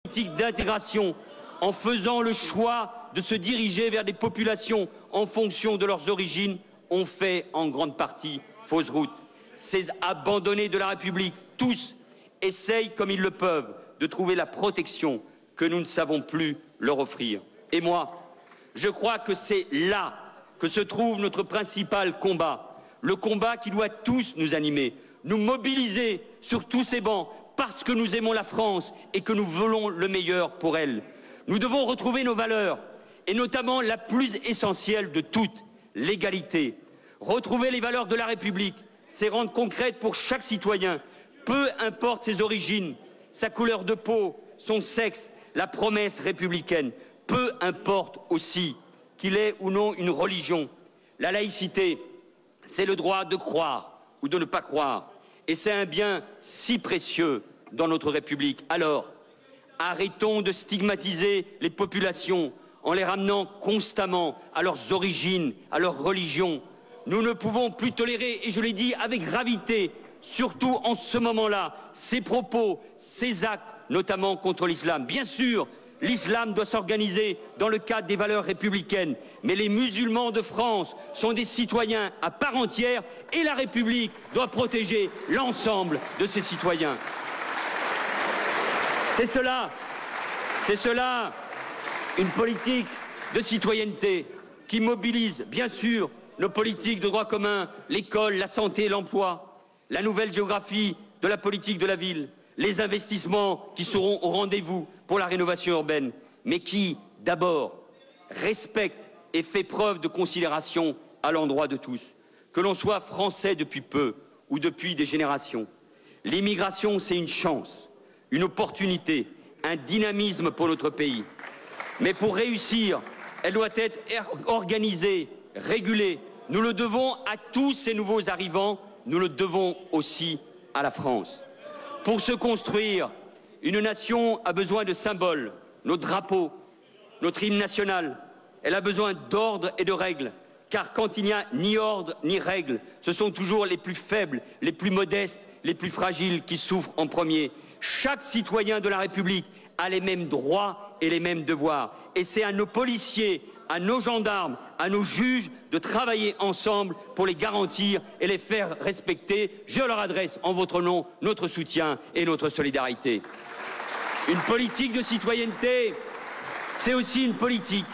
politique d'intégration en faisant le choix de se diriger vers des populations en fonction de leurs origines ont fait en grande partie fausse route. Ces abandonnés de la République, tous, essayent comme ils le peuvent de trouver la protection que nous ne savons plus leur offrir. Et moi, je crois que c'est là que se trouve notre principal combat, le combat qui doit tous nous animer, nous mobiliser sur tous ces bancs parce que nous aimons la France et que nous voulons le meilleur pour elle. Nous devons retrouver nos valeurs et notamment la plus essentielle de toutes, l'égalité. Retrouver les valeurs de la République, c'est rendre concrète pour chaque citoyen, peu importe ses origines, sa couleur de peau, son sexe, la promesse républicaine, peu importe aussi qu'il ait ou non une religion. La laïcité, c'est le droit de croire ou de ne pas croire. Et c'est un bien si précieux dans notre République. Alors, arrêtons de stigmatiser les populations en les ramenant constamment à leurs origines, à leur religion. Nous ne pouvons plus tolérer, et je l'ai dit avec gravité, surtout en ce moment-là, ces propos, ces actes, notamment contre l'islam. Bien sûr, l'islam doit s'organiser dans le cadre des valeurs républicaines, mais les musulmans de France sont des citoyens à part entière et la République doit protéger l'ensemble de ses citoyens. C'est cela, une politique de citoyenneté qui mobilise, bien sûr, nos politiques de droit commun, l'école, la santé, l'emploi, la nouvelle géographie de la politique de la ville, les investissements qui seront au rendez-vous pour la rénovation urbaine, mais qui, d'abord, respecte et fait preuve de considération à l'endroit de tous, que l'on soit français depuis peu ou depuis des générations. L'immigration, c'est une chance, une opportunité, un dynamisme pour notre pays. Mais pour réussir, elle doit être organisée, régulée. Nous le devons à tous ces nouveaux arrivants, nous le devons aussi à la France. Pour se construire, une nation a besoin de symboles, notre drapeau, notre hymne national. Elle a besoin d'ordre et de règles, car quand il n'y a ni ordre ni règles, ce sont toujours les plus faibles, les plus modestes, les plus fragiles qui souffrent en premier. Chaque citoyen de la République a les mêmes droits et les mêmes devoirs. Et c'est à nos policiers, à nos gendarmes, à nos juges de travailler ensemble pour les garantir et les faire respecter. Je leur adresse en votre nom notre soutien et notre solidarité. Une politique de citoyenneté, c'est aussi une politique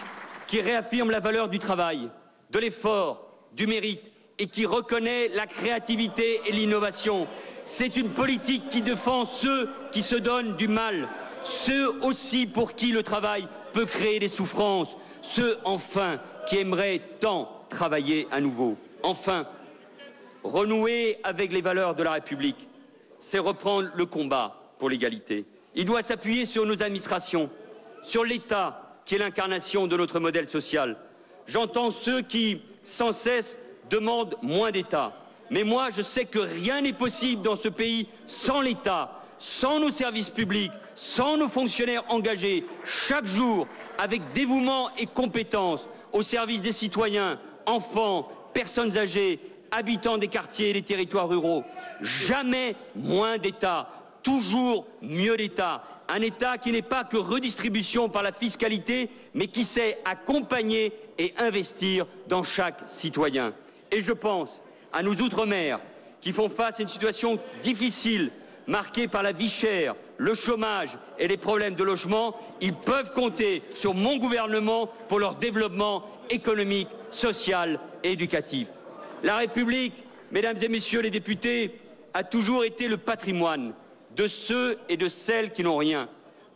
qui réaffirme la valeur du travail, de l'effort, du mérite et qui reconnaît la créativité et l'innovation. C'est une politique qui défend ceux qui se donnent du mal, ceux aussi pour qui le travail peut créer des souffrances, ceux enfin qui aimeraient tant travailler à nouveau. Enfin, renouer avec les valeurs de la République, c'est reprendre le combat pour l'égalité. Il doit s'appuyer sur nos administrations, sur l'État qui est l'incarnation de notre modèle social. J'entends ceux qui, sans cesse, demandent moins d'État. Mais moi, je sais que rien n'est possible dans ce pays sans l'État, sans nos services publics, sans nos fonctionnaires engagés, chaque jour, avec dévouement et compétence, au service des citoyens, enfants, personnes âgées, habitants des quartiers et des territoires ruraux. Jamais moins d'État, toujours mieux d'État. Un État qui n'est pas que redistribution par la fiscalité, mais qui sait accompagner et investir dans chaque citoyen. Et je pense à nos Outre-mer qui font face à une situation difficile, marquée par la vie chère, le chômage et les problèmes de logement. Ils peuvent compter sur mon gouvernement pour leur développement économique, social et éducatif. La République, mesdames et messieurs les députés, a toujours été le patrimoine de ceux et de celles qui n'ont rien,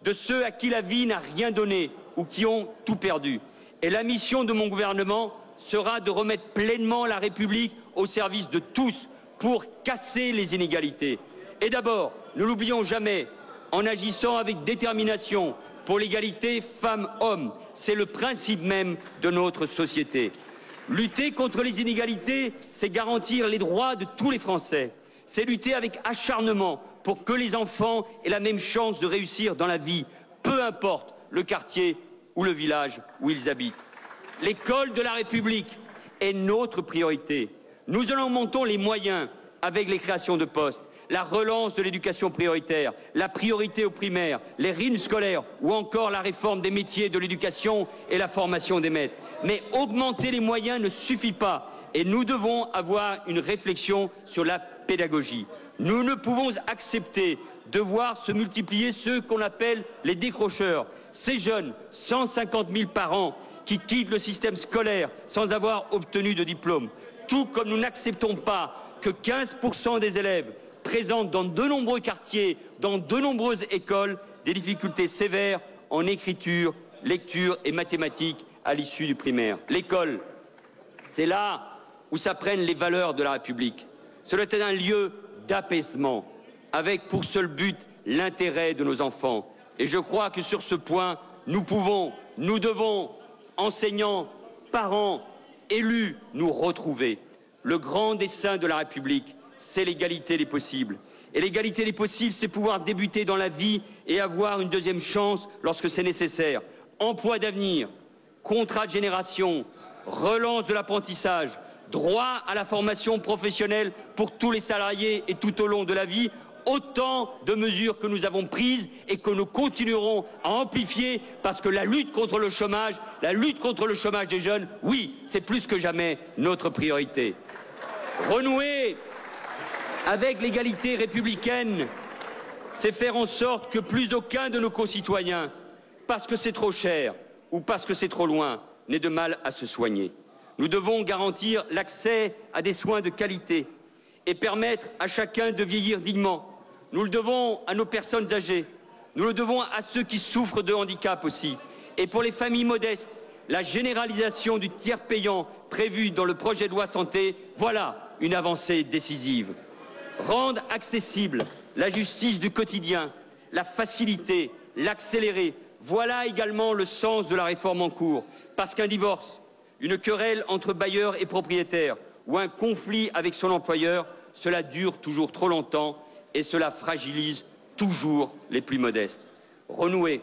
de ceux à qui la vie n'a rien donné ou qui ont tout perdu. Et la mission de mon gouvernement sera de remettre pleinement la République au service de tous pour casser les inégalités. Et d'abord, ne l'oublions jamais, en agissant avec détermination pour l'égalité femmes-hommes. C'est le principe même de notre société. Lutter contre les inégalités, c'est garantir les droits de tous les Français. C'est lutter avec acharnement pour que les enfants aient la même chance de réussir dans la vie, peu importe le quartier ou le village où ils habitent. L'école de la République est notre priorité. Nous en montons les moyens avec les créations de postes, la relance de l'éducation prioritaire, la priorité aux primaires, les rythmes scolaires ou encore la réforme des métiers de l'éducation et la formation des maîtres. Mais augmenter les moyens ne suffit pas et nous devons avoir une réflexion sur la pédagogie. Nous ne pouvons accepter de voir se multiplier ceux qu'on appelle les décrocheurs, ces jeunes, 150 000 par an, qui quittent le système scolaire sans avoir obtenu de diplôme. Tout comme nous n'acceptons pas que 15% des élèves présentent dans de nombreux quartiers, dans de nombreuses écoles, des difficultés sévères en écriture, lecture et mathématiques à l'issue du primaire. L'école, c'est là où s'apprennent les valeurs de la République. Cela est un lieu d'apaisement, avec pour seul but l'intérêt de nos enfants. Et je crois que sur ce point, nous devons, enseignants, parents, élus, nous retrouver. Le grand dessein de la République, c'est l'égalité des possibles. Et l'égalité des possibles, c'est pouvoir débuter dans la vie et avoir une deuxième chance lorsque c'est nécessaire. Emploi d'avenir, contrat de génération, relance de l'apprentissage, droit à la formation professionnelle pour tous les salariés et tout au long de la vie, autant de mesures que nous avons prises et que nous continuerons à amplifier parce que la lutte contre le chômage des jeunes, oui, c'est plus que jamais notre priorité. Renouer avec l'égalité républicaine, c'est faire en sorte que plus aucun de nos concitoyens, parce que c'est trop cher ou parce que c'est trop loin, n'ait de mal à se soigner. Nous devons garantir l'accès à des soins de qualité et permettre à chacun de vieillir dignement. Nous le devons à nos personnes âgées, nous le devons à ceux qui souffrent de handicap aussi. Et pour les familles modestes, la généralisation du tiers payant prévu dans le projet de loi santé, voilà une avancée décisive. Rendre accessible la justice du quotidien, la faciliter, l'accélérer, voilà également le sens de la réforme en cours. Parce qu'un divorce, une querelle entre bailleurs et propriétaires ou un conflit avec son employeur, cela dure toujours trop longtemps et cela fragilise toujours les plus modestes. Renouer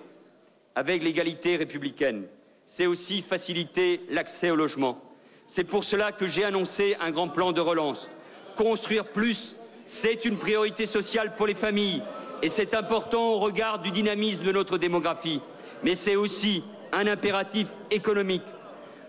avec l'égalité républicaine, c'est aussi faciliter l'accès au logement. C'est pour cela que j'ai annoncé un grand plan de relance. Construire plus, c'est une priorité sociale pour les familles et c'est important au regard du dynamisme de notre démographie. Mais c'est aussi un impératif économique.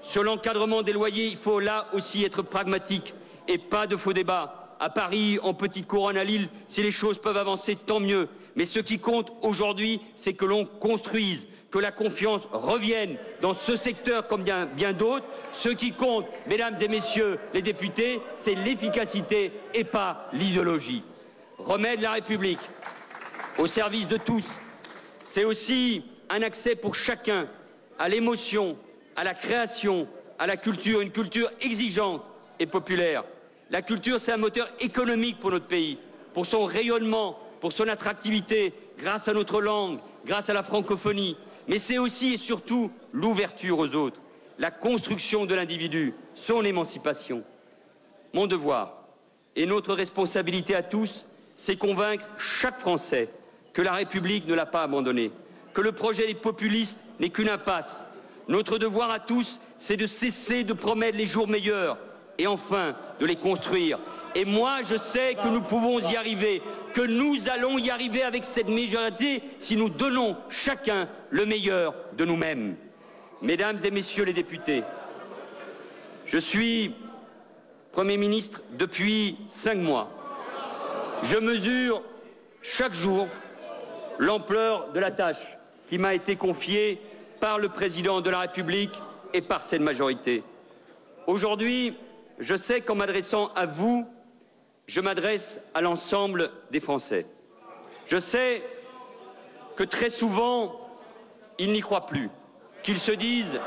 Sur l'encadrement des loyers, il faut là aussi être pragmatique et pas de faux débats. À Paris, en petite couronne, à Lille, si les choses peuvent avancer, tant mieux. Mais ce qui compte aujourd'hui, c'est que l'on construise, que la confiance revienne dans ce secteur comme bien d'autres. Ce qui compte, mesdames et messieurs les députés, c'est l'efficacité et pas l'idéologie. Remettre la République au service de tous, c'est aussi un accès pour chacun à l'émotion, à la création, à la culture, une culture exigeante et populaire. La culture, c'est un moteur économique pour notre pays, pour son rayonnement, pour son attractivité, grâce à notre langue, grâce à la francophonie. Mais c'est aussi et surtout l'ouverture aux autres, la construction de l'individu, son émancipation. Mon devoir et notre responsabilité à tous, c'est convaincre chaque Français que la République ne l'a pas abandonné, que le projet des populistes n'est qu'une impasse. Notre devoir à tous, c'est de cesser de promettre les jours meilleurs et enfin de les construire. Et moi, je sais que nous pouvons y arriver, que nous allons y arriver avec cette majorité si nous donnons chacun le meilleur de nous-mêmes. Mesdames et messieurs les députés, je suis Premier ministre depuis 5 mois. Je mesure chaque jour l'ampleur de la tâche qui m'a été confiée par le président de la République et par cette majorité. Aujourd'hui, je sais qu'en m'adressant à vous, je m'adresse à l'ensemble des Français. Je sais que très souvent, ils n'y croient plus, qu'ils se disent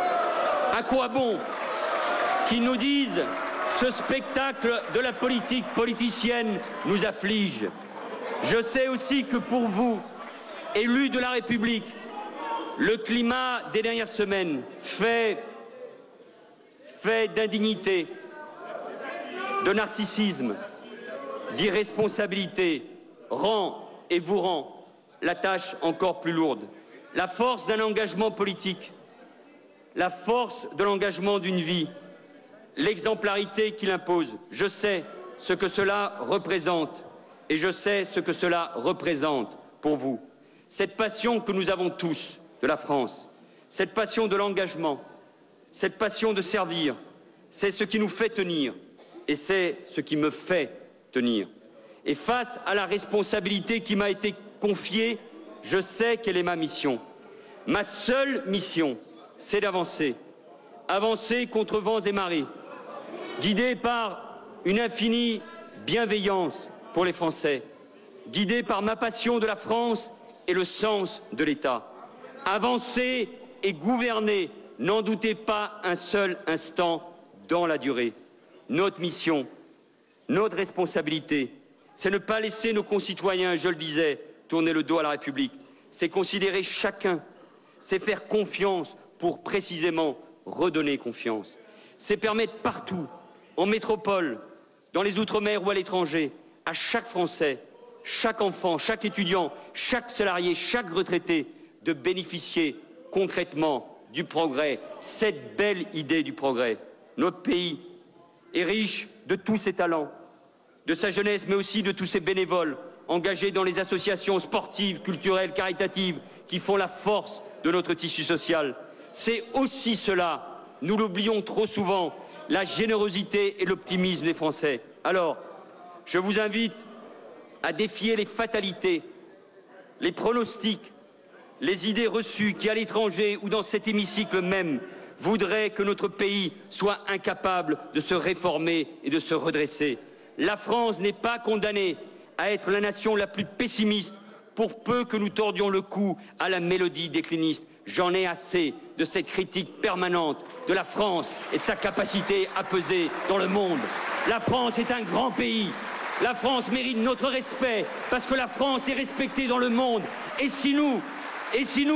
« à quoi bon ?» qu'ils nous disent « ce spectacle de la politique politicienne nous afflige ». Je sais aussi que pour vous, élus de la République, le climat des dernières semaines fait d'indignité, de narcissisme, d'irresponsabilité rend et vous rend la tâche encore plus lourde. La force d'un engagement politique, la force de l'engagement d'une vie, l'exemplarité qu'il impose, je sais ce que cela représente. et je sais ce que cela représente pour vous. Cette passion que nous avons tous de la France, cette passion de l'engagement, cette passion de servir, c'est ce qui nous fait tenir et c'est ce qui me fait tenir. Et face à la responsabilité qui m'a été confiée, je sais quelle est ma mission. Ma seule mission, c'est d'avancer. Avancer contre vents et marées, guidé par une infinie bienveillance pour les Français, guidé par ma passion de la France et le sens de l'État. Avancer et gouverner, n'en doutez pas un seul instant dans la durée. Notre mission, notre responsabilité, c'est ne pas laisser nos concitoyens, je le disais, tourner le dos à la République. C'est considérer chacun, c'est faire confiance pour précisément redonner confiance. C'est permettre partout, en métropole, dans les Outre-mer ou à l'étranger, à chaque Français, chaque enfant, chaque étudiant, chaque salarié, chaque retraité, de bénéficier concrètement du progrès, cette belle idée du progrès. Notre pays est riche de tous ses talents, de sa jeunesse, mais aussi de tous ses bénévoles engagés dans les associations sportives, culturelles, caritatives, qui font la force de notre tissu social. C'est aussi cela, nous l'oublions trop souvent, la générosité et l'optimisme des Français. Alors, je vous invite à défier les fatalités, les pronostics, les idées reçues qui, à l'étranger ou dans cet hémicycle même, voudraient que notre pays soit incapable de se réformer et de se redresser. La France n'est pas condamnée à être la nation la plus pessimiste pour peu que nous tordions le cou à la mélodie décliniste. J'en ai assez de cette critique permanente de la France et de sa capacité à peser dans le monde. La France est un grand pays. La France mérite notre respect parce que la France est respectée dans le monde. Et si nous,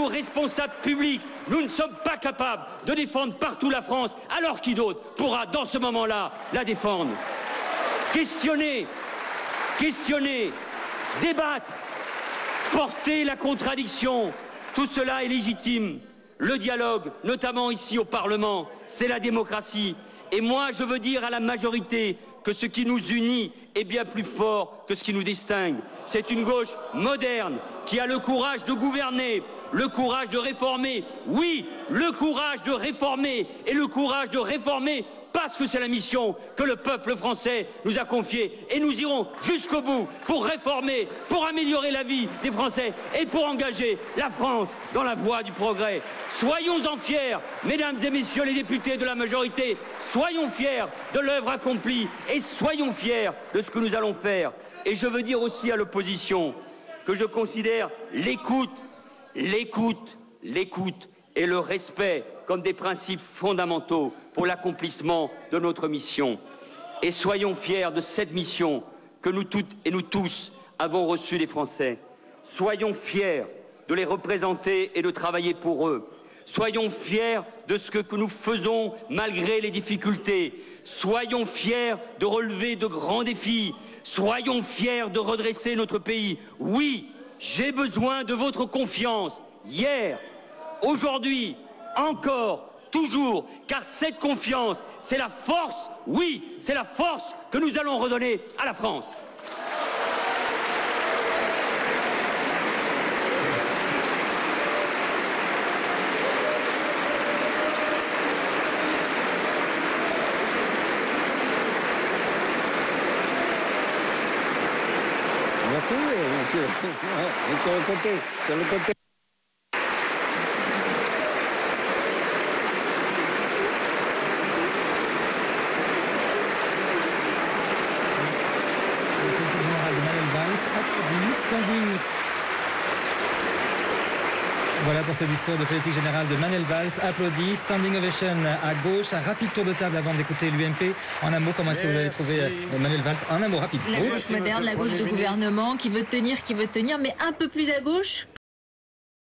responsables publics, nous ne sommes pas capables de défendre partout la France, alors qui d'autre pourra, dans ce moment-là, la défendre? Questionner, débattre, porter la contradiction, tout cela est légitime. Le dialogue, notamment ici au Parlement, c'est la démocratie. Et moi, je veux dire à la majorité que ce qui nous unit est bien plus fort que ce qui nous distingue. C'est une gauche moderne qui a le courage de gouverner, le courage de réformer. Oui, le courage de réformer et le courage de réformer parce que c'est la mission que le peuple français nous a confiée. Et nous irons jusqu'au bout pour réformer, pour améliorer la vie des Français et pour engager la France dans la voie du progrès. Soyons-en fiers, mesdames et messieurs les députés de la majorité, soyons fiers de l'œuvre accomplie et soyons fiers de ce que nous allons faire. Et je veux dire aussi à l'opposition que je considère l'écoute et le respect comme des principes fondamentaux pour l'accomplissement de notre mission. Et soyons fiers de cette mission que nous toutes et nous tous avons reçue des Français. Soyons fiers de les représenter et de travailler pour eux. Soyons fiers de ce que nous faisons malgré les difficultés. Soyons fiers de relever de grands défis. Soyons fiers de redresser notre pays. Oui, j'ai besoin de votre confiance. Hier, aujourd'hui, encore, toujours, car cette confiance, c'est la force, oui, c'est la force que nous allons redonner à la France. Sur le côté, sur le côté. Voilà pour ce discours de politique générale de Manuel Valls, applaudi, standing ovation à gauche, un rapide tour de table avant d'écouter l'UMP. En un mot, comment est-ce que vous avez trouvé Manuel Valls? En un mot rapide. La gauche moderne, la gauche du gouvernement qui veut tenir, mais un peu plus à gauche?